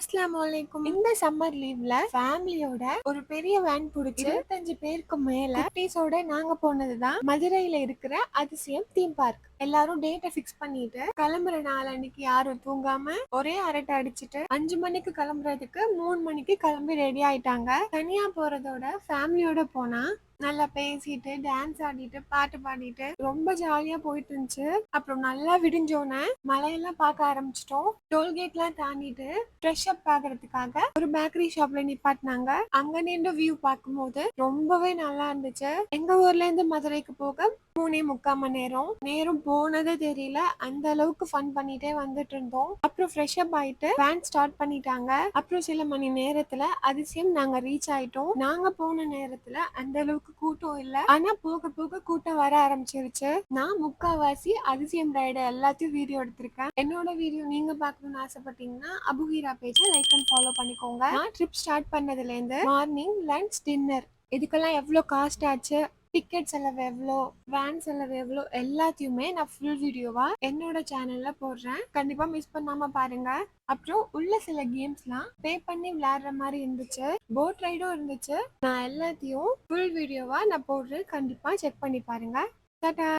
அஸ்ஸலாமு அலைக்கும். இந்த சம்மர் லீவ்ல ஃபேமிலியோட ஒரு பெரிய வேன் புடிச்சு 25 பேருக்கு மேல குட்டீஸோட நாங்க போனதுதான் மதுரையில இருக்கிற அதிசயம் தீம் பார்க். எல்லாரும் டேட்டை ஃபிக்ஸ் பண்ணிட்டு கிளம்புற நாள் அன்னைக்கு யாரும் தூங்காம ஒரே அரட்டை அடிச்சுட்டு 5 மணிக்கு கிளம்புறதுக்கு 3 மணிக்கு கிளம்பி ரெடி ஆயிட்டாங்க. தனியா போறதோட ஃபேமிலியோட போனா நல்லா பேசிட்டு டான்ஸ் ஆடிட்டு பாட்டு பாடிட்டு ரொம்ப ஜாலியா போயிட்டு இருந்துச்சு. அப்புறம் நல்லா விடிஞ்சோன்னே மலையெல்லாம் பார்க்க ஆரம்பிச்சிட்டோம். டோல்கேட்லாம் தாண்டிட்டு ஃப்ரெஷ் அப் ஆகுறதுக்காக ஒரு பேக்கரி ஷாப்ல நிப்பாட்டினாங்க. அங்க நின்று வியூ பார்க்கும்போது ரொம்பவே நல்லா இருந்துச்சு. எங்க ஊர்ல இருந்து மதுரைக்கு போக 3.75 மணி நேரம். நேரம் போனதே தெரியல. அந்த அளவுக்கு ஃபன் பண்ணிட்டே வந்துட்டு இருந்தோம். அப்புறம் ஃப்ரெஷ் அப் ஆயிட்டு வேன் ஸ்டார்ட் பண்ணிட்டாங்க. அப்புறம் சில மணி நேரத்துல அதிசயம் நாங்க ரீச் ஆயிட்டோம். நாங்க போன நேரத்துல அந்த அளவுக்கு கூட்டம் இல்ல. ஆனா போக போக கூட்டம் வர ஆரம்பிச்சிருச்சு. நான் முக்காவாசி அதிசயம் ரைடு எல்லாத்தையும் வீடியோ எடுத்திருக்கேன். என்னோட வீடியோ நீங்க பார்க்கணும்னு ஆசைப்பட்டீங்கன்னா அபுஹீரா பேஜை லைக் அண்ட் ஃபாலோ பண்ணிக்கோங்க. நான் ட்ரிப் ஸ்டார்ட் பண்ணதுல இருந்து மார்னிங் லஞ்ச் டின்னர் இதுக்கெல்லாம் எவ்வளோ காஸ்ட் ஆச்சு, டிக்கெட் செலவு எவ்வளோ, வேன் செலவு எவ்வளோ, எல்லாத்தையுமே நான் ஃபுல் வீடியோவா என்னோட சேனல்ல போடுறேன். கண்டிப்பா மிஸ் பண்ணாம பாருங்க. அப்புறம் உள்ள சில கேம்ஸ்லாம் பே பண்ணி விளையாடுற மாதிரி இருந்துச்சு. போட் ரைடும் இருந்துச்சு. நான் எல்லாத்தையும் ஃபுல் வீடியோவா நான் போடுறேன். கண்டிப்பா செக் பண்ணி பாருங்க. டாடா.